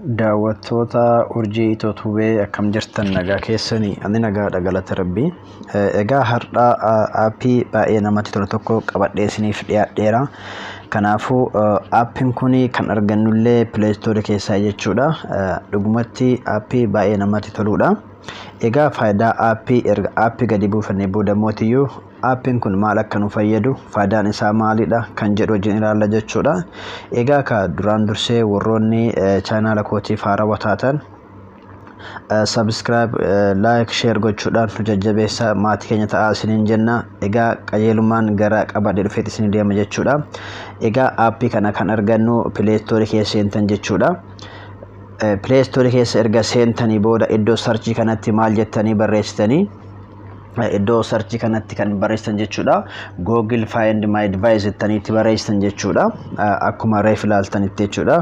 Daawwattoota urjii Itootubee akkam jirtan nagaa keessanii ani nagaadha galata rabbii. Egaa har'a aappii baay'ee namatti tolu tokko qabadhee isiniif dhiyaadheera. Kanaafuu aappiin kun kan argannullee Play Store keessaa jechuudha. Dhugumatti aappii baay'ee namatti toludha. Egaa faayidaa aappii erga aappii gadi buufannee booda mootiyyuu aappiin kun maal akka nu fayyadu, faayidaan isaa maalidha kan jedhu wajjin ilaalla jechuudha. Egaa ka duraan dursee warroonni chaanaala kootiif haarawaa taatan subscribe, like, share gochuudhaan nu jajjabeessaa maatii keenya ta'aa isiniin jenna. Egaa qajeelumaan gara qabadhee dhufeetti isin deema jechuudha. Egaa aappii kana kan argannu Play Store keessa seentan jechuudha. Play Store keessa erga seentanii booda iddoo searchii kanatti maal jettanii barreessitanii iddoo searchii kanatti kan barreessitan jechuudha. Google find my device jettanii itti barreessitan jechuudha. Akkuma reef ilaaltanitti jechuudha.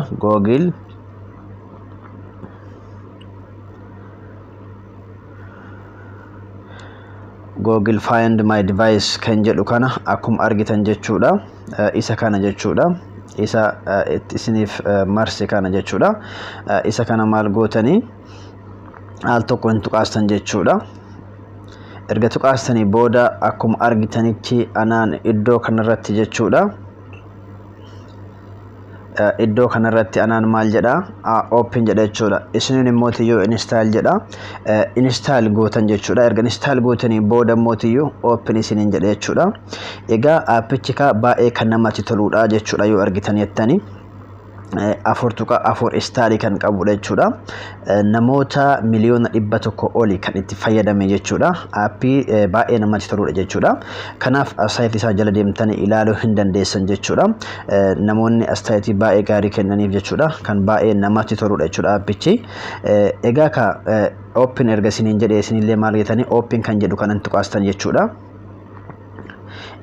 Google find my device kan jedhu kana akkuma argitan jechuudha. Isa kana jechuudha. Isa isiniif marse kana jechuudha. Isa kana maal gootanii al tokko hin tuqaastan jechuudha. Erga tuqaastanii booda akkuma argitanitti anaan iddoo kanarratti jechuudha. Iddoo kanarratti anaan maal jedha? Open jedha jechuudha. Isiniin immoo install jedha. Install gootan jechuudha. Erga install gootanii booda immoo open isiniin jedha jechuudha. Egaa aappichi baay'ee kan namatti toludha jechuudha yoo argitan jettanii. Afur istaalii kan qabudha jechuudha. Namoota miliyoona 100 oli kan itti fayyadame jechuudha. Aappii baay'ee namatti toludha jechuudha. Kanaaf saayitii isaa jala deemtanii ilaaluu hin dandeessan jechuudha. Namoonni saayitii baay'ee gaarii kennaniif jechuudha. Kan baay'ee namatti toludha jechuudha aappichi. Egaa ka open erga isiniin jedhee isinillee maal jettanii open kan jedhu kanan tuqaastan jechuudha.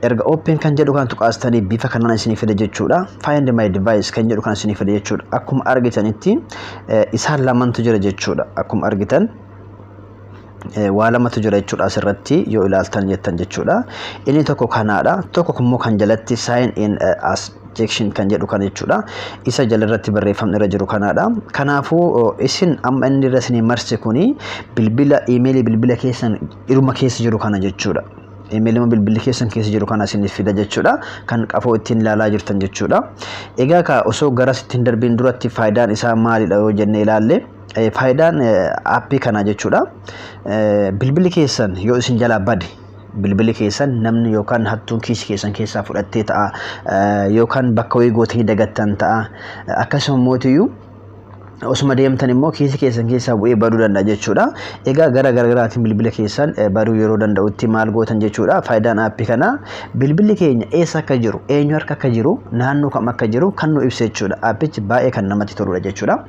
Erga open kan jedhu kan tuqaastanii bifa kanaan isinii fida jechuudha. Find my device kan jedhu kan isinii fida jechuudha. Akkuma argitanitti isaan lamantu jira jechuudha. Akkuma argitan waa lamatu jira jechuudha asirratti yoo ilaaltan jettan jechuudha. Inni tokko kanaadha. Tokko immoo kan jalatti sign in as section kan jedhu kan jechuudha. Isa jalarratti barreeffamni irra jiru kanaadha. Kanaafuu isin amma inni irra isinii marse kuni bilbila emailii bilbila keessan iruma keessa jiru kana jechuudha. Email bilbilli keessan keessa jiru kana isinif fida jechuudha. Kan qafoo ittiin ilaalaa jirtan jechuudha. Egaa ka osoo garas ittiin darbiin duratti faayidaan isaa maalidha yoo jenne ilaalle faayidaan aappii kana jechuudha. Bilbilli keessan yoo isin jalaa bade bilbilli keessan namni yookaan hattuun kiisii keessan keessaa fudhattee ta'a yookaan bakka wayii gootanii dagattan ta'a. Akkasuma mootiyyuu osuma deemtan immoo kiisii keessan keessaa bu'ee baduu danda'a jechuudha. Egaa garaagaraatiin bilbila keessan baduu yeroo danda'utti maal gootan jechuudha. Faayidaan aappii kana bilbilli keenya eessa akka jiru, eenyu harka akka jiru, naannoo kam akka jiru kan nu ibsa jechuudha. Aappichi baay'ee kan namatti toludha jechuudha.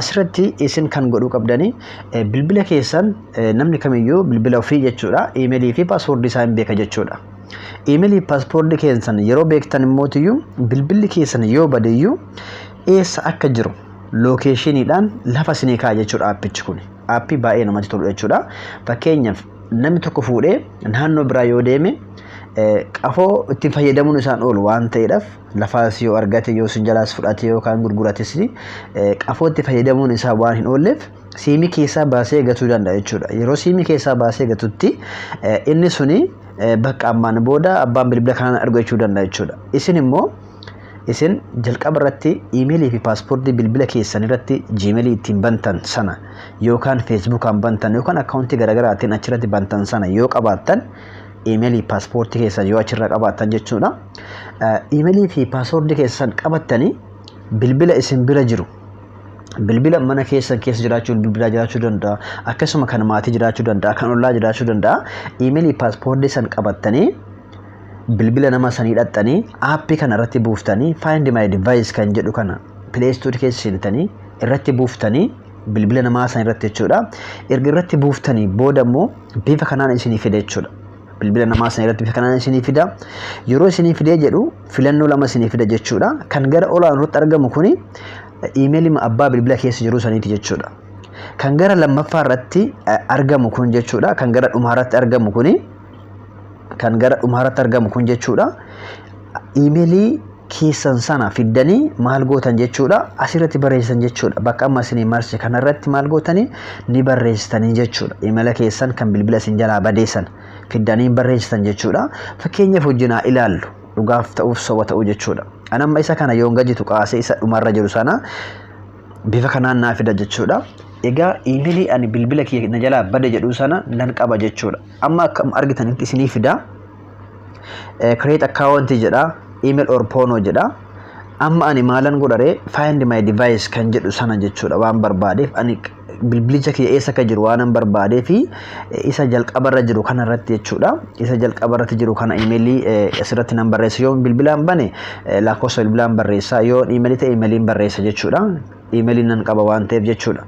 Asirratti isin kan godhuu qabdanii bilbila keessan namni kamiyyuu bilbila ofii jechuudha. Imeelii fi paaswoordii isaa hin beeka jechuudha. Imeelii paaswoordii keessan yeroo beektan immoo bilbilli keessan yoo badeyyuu eessa akka jiru lokeeshiniidhaan lafa isinii kaa'a jechuudha aappichi kun. Aappii baay'ee namatti tolu jechuudha. Fakkeenyaaf namni tokko fuudhee naannoo biraa yoo deeme qafoo ittiin fayyadamuun isaan oolu waan ta'eedhaaf lafaas yoo argate yoo isin jalaas fudhate yookaan gurgurates qafoo itti fayyadamuun isaa waan hin oolleef siimii keessaa baasee gatuu danda'a jechuudha. Yeroo siimii keessaa baasee gatutti inni suni bakka ammaan booda abbaan bilbila kanaan argachuu danda'a jechuudha. Isin immoo isin jalqaba irratti imeelii fi paaspoortii bilbila keessan irratti Gmailii ittiin bantan sana yookaan Facebookaan bantan yookaan akkaawuntii garaagaraatiin achirratti bantan sana yoo qabaattan imeelii paaspoortii keessan yoo achirra qabaattan jechuudha. Imeelii fi paaspoortii keessan qabattanii bilbila isin bira jiru. Bilbila mana keessan keessa jiraachuu bilbila jiraachuu danda'a. Akkasuma kan maatii jiraachuu danda'a, kan ollaa jiraachuu danda'a. Imeelii paaspoortii san qabattanii bilbila nama sanii dhaxxanii aappii kana irratti buuftanii find my device kan jedhu kana Play Store keessa seentanii irratti buuftanii bilbila namaa sanii irratti jechuudha. Erga irratti buuftanii booda immoo bifa kanaan isinii fida jechuudha. Bilbila namaa sanii irratti bifa kanaan isinii fida. Yeroo isinii fidee jedhu filannoo lama isinii fida jechuudha. Kan gara olaanaatti argamu kuni imeelii abbaa bilbila keessa jiru saniiti jechuudha. Kan gara lammaffaa irratti argamu kun jechuudha. Kan gara dhumaarratti argamu kuni kan gara dhumaarratti argamu kun jechuudha. Imeelii keessan sana fiddanii maal gootan jechuudha asirratti barreessan jechuudha bakka amma isin marshe kanarratti maal gootanii ni barreessitanii jechuudha emaila keessan kan bilbila isin jalaa badeessan fiddanii barreessitan jechuudha fakkeenyaaf hojjinaa ilaallu dhugaaf ta'uuf soba ta'uu jechuudha anamma isa kana yoon gajitu qaasee isa dhumarra jiru sana bifa kanaan naa fida jechuudha egaa emailii ani bilbila kiyya jalaa bade jedhu sana nan qaba jechuudha amma akkam argitanitti isinii fida create account jedha email or pono jedha amma ani maalan godhare find my device kan jedhu sana jechuudha waan barbaadeef ani bilbilicha kiyya eessa ka jiru waanan barbaadee fi isa jalqabarra jiru kana irratti jechuudha isa jalqabarratti jiru kana emailii asirratti nan barreessa yoo bilbilaan bane lakkoofsa bilbilaan barreessa yoo emailii ta'e emailiin barreessa jechuudha emailiin nan qaba waan ta'eef jechuudha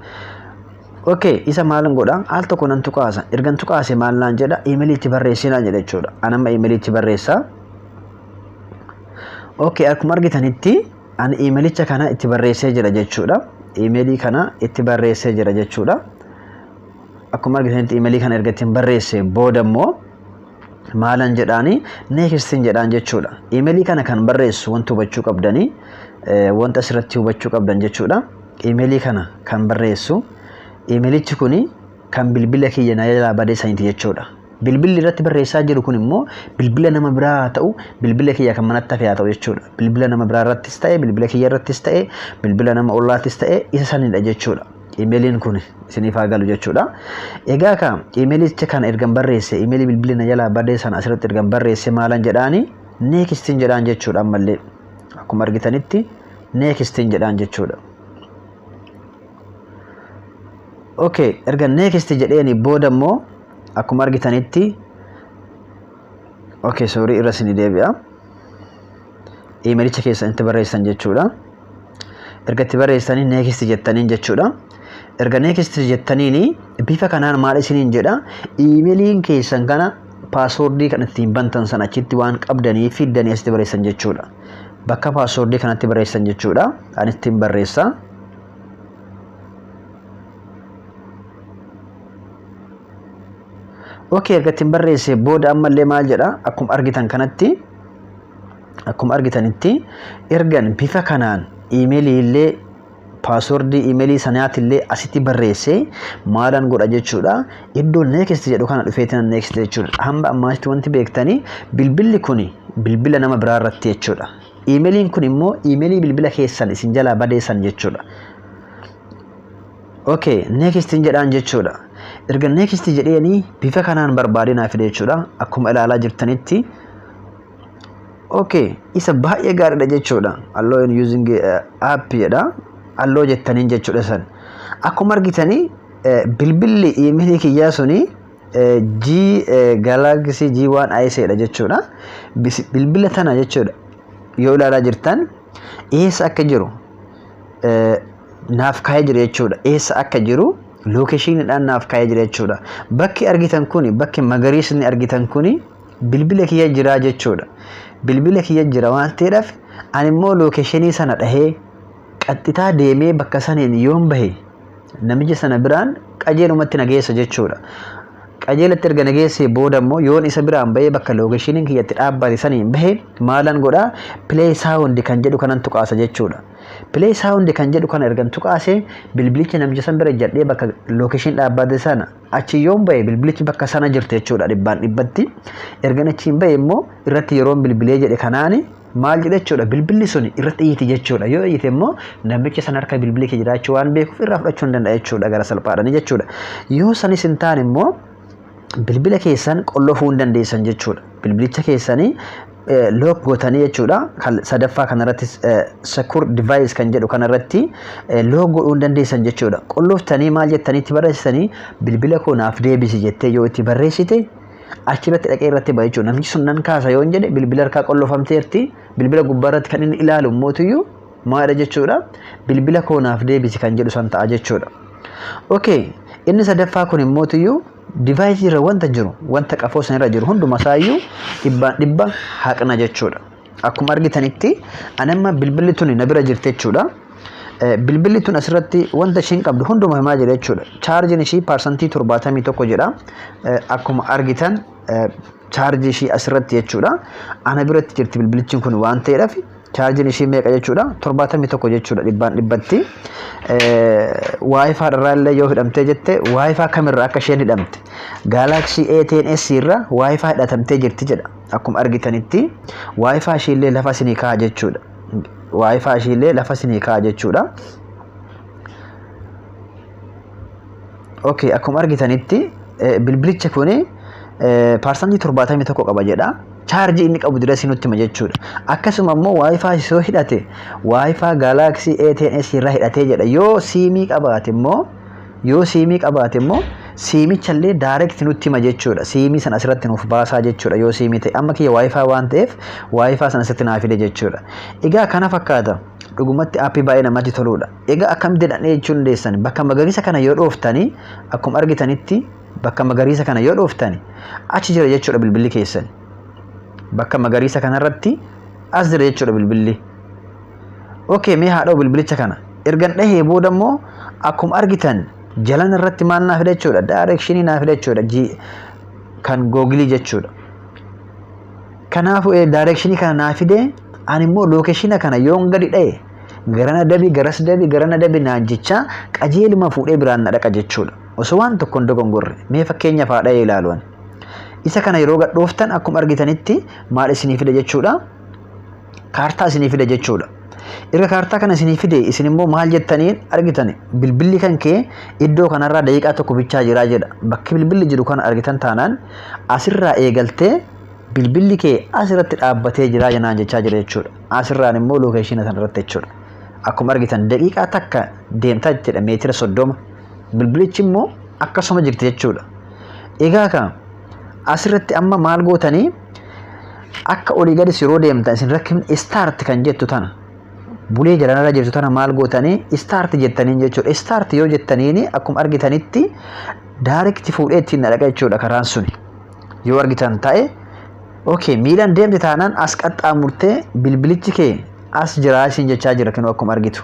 okay isa maalan godha al tokko nan tuqaasa ergan tuqaase maalan jedha emailii itti barreessinaa jedha jechuudha anamma emailii itti barreessa okay akkuma argitanitti ani emailicha kana itti barreessee jira jechuudha emailii kana itti barreessee jira jechuudha akkuma argitanitti emailii kana erga ittiin barreesse booda immoo maalan jedhaani next jedhaan jechuudha emailii kana kan barreessu wanta hubachuu qabdanii wanta asirratti hubachuu qabdan jechuudha emailii kana kan barreessu emailichi kuni kan bilbila kiyya na jalaa badeessaniiti jechuudha bilbilli irratti barreessaa jiru kun immoo bilbila nama biraa ta'u bilbila kiyya kan manatti hafee ta'u jechuudha bilbila nama biraa irrattis ta'e bilbila kiyya irrattis ta'e bilbila nama ollaattis ta'e isa sanidha jechuudha emailiin kun isiniif haa galu jechuudha egaa ka emailicha kana ergan barreesse emailii bilbila na jalaa badeessan asirratti ergan barreesse maalan jedhaani next jedhaan jechuudha ammallee akkuma argitanitti next jedhaan jechuudha okay erga next jedheeni booda immoo akkuma argitanitti okay sorry irra isin deebi'a emailicha keessan itti barreessan jechuudha erga itti barreessanii next jettaniin jechuudha erga next jettaniin bifa kanaan maal isiniin jedha emailiin keessan kana paaswordii kan ittiin bantan sana achitti waan qabdanii fiddanii asitti barreessan jechuudha bakka paaswordii kanatti barreessan jechuudha ani ittiin barreessa okay erga ittiin barreesse booda ammallee maal jedha akkuma argitan kanatti akkuma argitanitti ergan bifa kanaan emailii illee paaswordii emailii sanaati illee asitti barreesse maalan godha jechuudha iddoo next jedhu kana dhufeetiin next jechuudha hamba ammaatti wanti beektanii bilbilli kuni bilbila nama biraa irratti jechuudha emailiin kun immoo emailii bilbila keessan isin jalaa badeessan jechuudha okay next jedhaan jechuudha erga next jedheeni bifa kanaan barbaadinaa fide jechuudha akkuma ilaalaa jirtanitti okay isa baay'ee gaariidha jechuudha allow in using app jedha allow jettaniin jechuudha san akkuma argitanii bilbilli emailii kiyyaa suni G Galaxy G1 Ace dha jechuudha bilbila tana jechuudha yoo ilaalaa jirtan eessa akka jiru naaf kaa'ee jira jechuudha eessa akka jiru lokeeshiniidhaan naaf kaa'ee jira jechuudha bakki argitan kuni bakki magariisni argitan kuni bilbila kiyya jira jechuudha bilbila kiyya jira waan ta'eef ani immoo lokeeshinii sana dhahee qaxxitaa deemee bakka saniin yoon bahe namicha sana biraan qajeelumatti nageessa jechuudha qajeelatti erga nageessee booda immoo yoon isa biraan bahee bakka lokeeshiniin kiyyatti dhaabbate saniin bahe maalan godha play sound kan jedhu kanan tuqaasa jechuudha play sound kan jedhu kana ergan tuqaase bilbilicha namicha san bira jedhee bakka location dhaabbate sana achi yoon bahe bilbilichi bakka sana jirte jechuudha dhibbaan dhibbatti ergan achiin bahe immoo irratti yeroon bilbilee jedhe kanaani maal jedhe jechuudha bilbilli sun irratti iyyiti jechuudha yoo iyyite immoo namicha san harka bilbilii kee jiraachuu waan beekuuf irraa fudhachuu hin danda'a jechuudha gara salphaadhaan jechuudha yoo sanis hin taane immoo bilbila keessan qollofuu hin dandeessan jechuudha bilbilicha keessanii lock gootanii jechuudha kan sadaffaa kanarratti secure device kan jedhu kanarratti lock godhuu hin dandeessan jechuudha qolloftanii maal jettanii itti barreessanii bilbila koo naaf deebisi jettee yoo itti barreessite achirratti dhaqee irratti ba'a jechuudha namichi sun nan kaasa yoo jedhe bilbila harkaa qollofamteerti bilbila gubbaarratti kan inni ilaalu mootiyyuu maadha jechuudha bilbila koo naaf deebisi kan jedhu san ta'a jechuudha okay inni sadaffaa kun mootiyyuu device irra wanta jiru wanta qafoo san irra jiru hunduma saayyuu dhibba haqna jechuudha akkuma argitanitti anamma bilbilli tun na bira jirte jechuudha bilbilli tun asirratti wanta ishiin qabdu hunduma himaa jira jechuudha chaarjiin ishii parsantii 71 jedha akkuma argitan chaarjii ishii asirratti jechuudha ana biratti jirti bilbilichi kun waan ta'eedhaaf charging ishii meeqa jechuudha 71 jechuudha dhibbaan dhibbatti wifi irraa yoo hidhamtee jette wifi kamirra akka isheen hidhamte Galaxy A10s irra wifi hidhatamtee jirti jedha akkuma argitanitti wifi ishiillee lafa isinii kaa jechuudha wifi ishiillee lafa isinii kaa jechuudha okay akkuma argitanitti bilbilicha kuni parsantii 71 qaba jedha charge inni qabu dirasi nutti ma jechuudha akkasuma ammoo wifi soo hidhate wifi Galaxy A10s irra hidhatee jedha yoo simii qabaate immoo simichallee direct nutti ma jechuudha simii san asirratti nuuf baasaa jechuudha yoo simii ta'e amma kiyya wifi waan ta'eef wifi san asirratti naaf fide jechuudha egaa kana fakkaata dhugumatti aappii baay'ee namatti toludha egaa akkam jedhanii jechuun dandeessan bakka magariisa kana yoo dhooftanii akkuma argitanitti bakka magariisa kana yoo dhooftanii achi jira jechuudha bilbilli keessan bakka magariisa kanarratti as jira jechuudha bilbilli okay mee haadhoo bilbilicha kana ergan dhahee booda immoo akkuma argitan jalan irratti maal naaf fide jechuudha direction naaf fide jechuudha kan googlii jechuudha kanaafu direction kana naaf fide ani immoo location kana yoon gadi dhahe garana dabi garas dabi garana dabi naan jecha qajeeluma fuudhee biraan na dhaqa jechuudha osoo waan tokko ndogongorre mee fakkeenya faadha ilaaluun isa kana yeroo gadhooftan akkuma argitanitti maal isinii fide jechuudha kaartaa isinii fide jechuudha erga kaartaa kana isinii fide isin immoo maal jettaniin argitan bilbilli kan kee iddoo kanarraa daqiiqaa tokko bichaa jiraa jedha bakki bilbilli jiru kana argitan taanaan asirraa eegaltee bilbilli kee asirratti dhaabbatee jira jenaan jechaa jira jechuudha asirraan immoo location sanarratti jechuudha akkuma argitan daqiiqaa takka deemtaa jedha meetira 30 bilbilichi immoo akkasuma jirti jechuudha egaa ka asirratti amma maal gootanii akka olii gadis yeroo deemtan isin rakkifni start kan jettu tana bulee jalanarra jirtu tana maal gootanii start jettaniin jechuudha start yoo jettaniin akkuma argitanitti direct fuudhee ittiin dhaqa jechuudha karaan suni yoo argitan ta'e okay miilan deemte taanaan as qaxxaamurtee bilbilichi kee as jira isin jechaa jira kinu akkuma argitu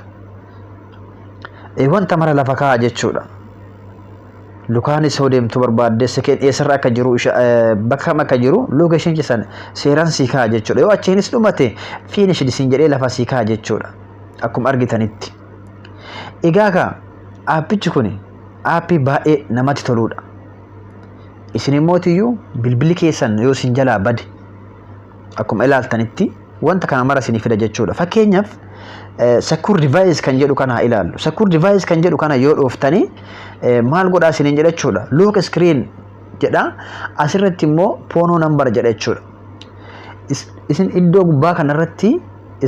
wanta mara lafa kaa jechuudha lukaan isoo deemtu barbaadde sekeen eessarra akka jiru bakka akka jiru location keessan seeraan sii kaa jechuudha yoo achiinis dhumate finish isin jedhee lafa sii kaa jechuudha akkuma argitanitti egaa ka aappichi kuni aappii baay'ee namatti toludha isin immoo bilbilli keessan yoo isin jalaa bade akkuma ilaaltanitti wanta kana mara isinii fida jechuudha fakkeenyaaf secure device kan jedhu kana ilaallu secure device kan jedhu kana yoo dhooftanii maal godhaa isiniin jedha jechuudha lock screen jedha asirratti immoo phone number jedha jechuudha isin iddoo gubbaa kanarratti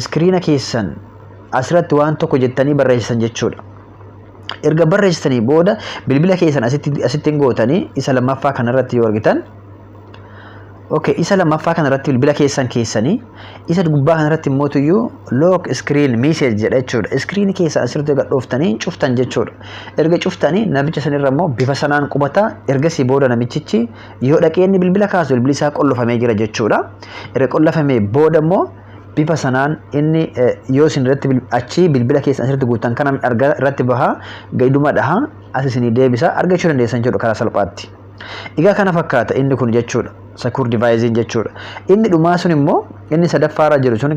screena keessan asirratti waan tokko jettanii barreessan jechuudha erga barreessitanii booda bilbila keessan asitti gootanii isa lammaffaa kanarratti yoo argitan okay isa lammaffaa kanarratti bilbila keessanii isa gubbaa kanarratti immoo lock screen message jedha jechuudha screen keessa asirratti gadhooftanii cuftan jechuudha erga cuftanii namicha sanirra immoo bifa sanaan qubata ergasii booda namichichi yoo dhaqeenni bilbila kaasu bilbilli isaa qollofamee jira jechuudha erga qollofamee booda immoo bifa sanaan inni yoo isin irratti achi bilbila keessa asirratti guutan kana arga irratti baha gaiduma dhaha as isinii deebisa argachuu dandeessan jechuudha karaa salphaatti egaa kana fakkaata inni kun jechuudha secure device jechuudha inni dhumaa sun immoo inni sadaffaarra jiru sun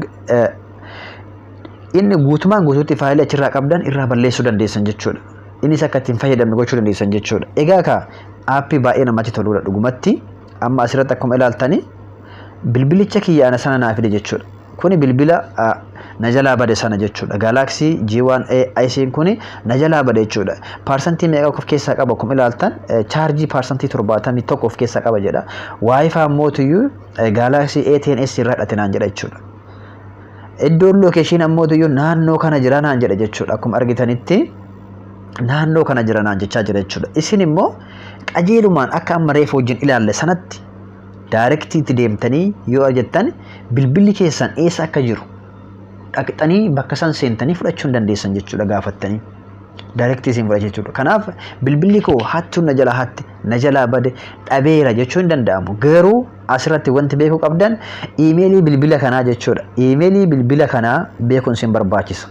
inni guutumaan guutuutti faayilii achirraa qabdan irraa balleessuu dandeessan jechuudha innis akka ittiin fayyadamne gochuu dandeessan jechuudha egaa ka aappii baay'ee namatti toludha dhugumatti amma asirratti akkuma ilaaltanii bilbilicha kiyyaana sana naaf fide jechuudha kuni bilbila na jalaa bade sana jechuudha Galaxy G1A IC kuni na jalaa bade jechuudha parsantii meeqa of keessaa qaba akkuma ilaaltan charge parsantii 71 of keessaa qaba jedha wifi ammoo Galaxy A10s irra hidhate naan jedha jechuudha iddoon location ammoo naannoo kana jira naan jedha jechuudha akkuma argitanitti naannoo kana jira naan jechaa jira jechuudha isin immoo qajeelumaan akka amma reef wajjin ilaalle sanatti direct itti deemtanii yoo argattan bilbilli keessan eessa akka jiru dhaqxanii bakka san seentanii fudhachuu dandeessan jechuudha gaafattanii direct isin fudhachuu jechuudha kanaaf bilbilli koo hattuu na jala bade dhabeera jechuu hin danda'amu garuu asirratti wanti beekuu qabdan emailii bilbila kanaa jechuudha emailii bilbila kanaa beekuun isin barbaachisa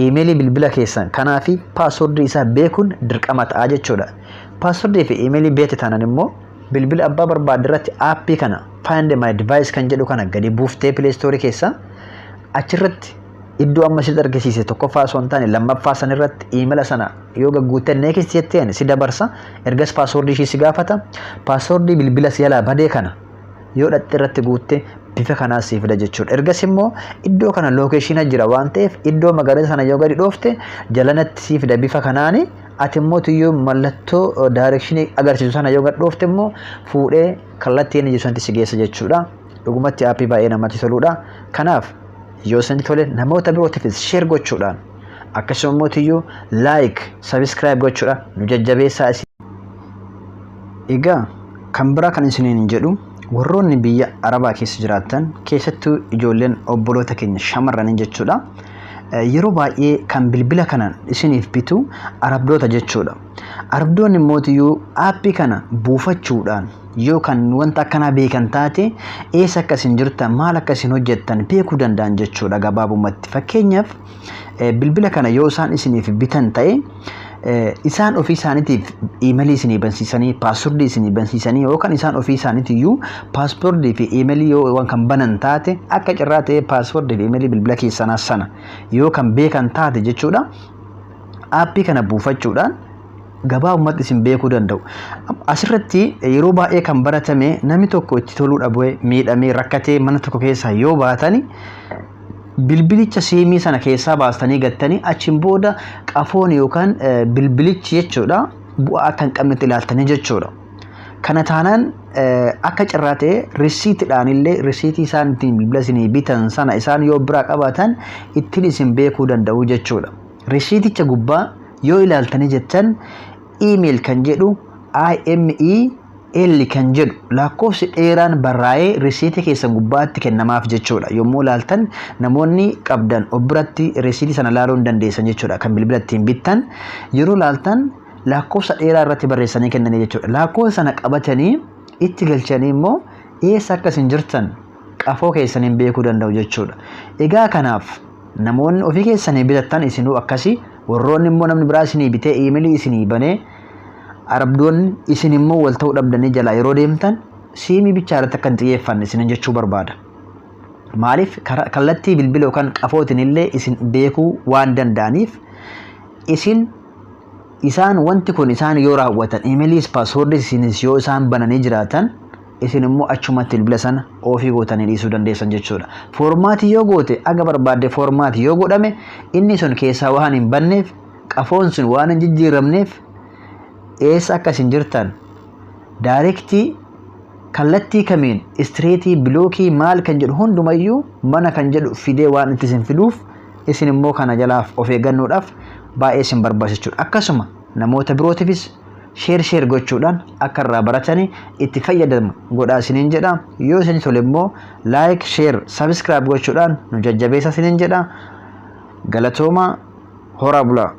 emailii bilbila keessan kanaa fi password isaa beekuun dirqama ta'a jechuudha password fi emailii beekte taanaan immoo bilbila abbaa barbaadde irratti aappii kana find my device kan jedhu kana gadi buuftee play store keessa achirratti iddoo amma si argisiise tokkoffaa osoo hin taane lammaffaa san irratti email sana yoo gagguutte next jetteen si dabarsa ergas password ishii si gaafata password bilbila si jalaa badee kana yoo dhatte irratti guutte bifa kanaa si fida jechuudha. Ergas immoo iddoo kana location jira waan ta'eef iddoo magaalaa sana yoo gadi dhoofte jalanatti si fida bifa kanaani ati immoo tiyyoo mallattoo direction agarsiisu sana yoo gadi dhoofte immoo fuudhee kallattii inni jisanti si geessa jechuudha. Dhugumatti aappii baay'ee namatti toludha. Kanaaf yoo isin tole namoota birootiifis share gochuudhaan akkasuma immoo tiyyoo like subscribe gochuudhaan nu jajjabeessaa isin. Egaa kan biraa kan isiniin jedhu warroonni biyya Arabaa keessa jiraatan keessattuu ijoolleen obboloota keenya shamarran jechuudha. Yeroo baay'ee kan bilbila kanaan isiniif bitu arabdoota jechuudha. Arabdoonni immoo tiyyoo aappii kana buufachuudhaan yoo kan wanta akkanaa beekan taate eessa akkasin jirtan maal akkasin hojjettan beekuu danda'an jechuudha gabaabumatti. Fakkeenyaaf bilbila kana yoo isaan isiniif bitan ta'e isaan ofii isaaniitiif email isinii bansiisanii password isinii bansiisanii yookaan isaan ofii isaaniitiyyuu password fi email yoo waan kan banan taate akka cirraa ta'e password fi email bilbila keessanaa sana yoo kan beekan taate jechuudha. Aappii kana buufachuudhaan gabaabumatti isin beekuu danda'u. Asirratti yeroo baay'ee kan baratame namni tokko itti toluu dhabee miidhamee rakkatee mana tokko keessaa yoo baatani bilbilicha siimii sana keessaa baastanii gattanii achiin booda qafoon yookaan bilbilichi jechuudha bu'aa akka hin qabnetti ilaaltanii jechuudha. Kana taanaan akka cirraa ta'e risiitiidhaan illee risiitii isaan ittiin bilbila isinii bitan sana isaan yoo biraa qabaatan ittiin isin beekuu danda'u jechuudha. Risiiticha gubbaa yoo ilaaltanii jettan email kan jedhu IMEL kan jedhu lakkoofsi dheeraan barraa'ee risiitii keessan gubbaatti kennamaaf jechuudha. Yommuu ilaaltan namoonni qabdan obbiratti risiitii sana ilaaluu hin dandeessan jechuudha. Kan bilbila ittiin bittan yeroo ilaaltan lakkoofsa dheeraa irratti barreessanii kennanii jechuudha. Lakkoofsa sana qabatanii itti galchanii immoo eessa akkasin jirtan qafoo keessaniin beekuu danda'u jechuudha. Egaa kanaaf namoonni ofii keessanii bitattan isinuu akkasii warroonni immoo namni biraa isinii bitee emailii isinii banee arabdoonni isin immoo wal ta'uu dhabdanii jalaa yeroo deemtan siimii bichaa irratti akka hin xiyyeeffanne isin jechuu barbaada. Maaliif kallattii bilbila yookaan qafootiin illee isin beekuu waan danda'aniif isin isaan wanti kun isaan yoo raawwatan emailiis passwordis isinis yoo isaan bananii jiraatan isin immoo achumatti bilbila sana ofii gootanii dhiisuu dandeessan jechuudha. Foormaatii yoo goote aga barbaadde foormaatii yoo godhame inni sun keessaa waan hin banneef qafoon sun waan hin jijjiiramneef eessa akkasin jirtan daarektii kallattii kamiin istireetii bilookii maal kan jedhu hundumayyuu mana kan jedhu fidee waan itti isin fiduuf isin immoo kana jalaaf of eeggannoodhaaf baay'ee isin barbaachisa. Akkasuma namoota birootiifis share gochuudhaan akka irraa baratanii itti fayyadamu godhaa isiniin jedha. Yoo isin tole immoo like share subscribe gochuudhaan nu jajjabeessaa isiniin jedha. Galatooma hora bula.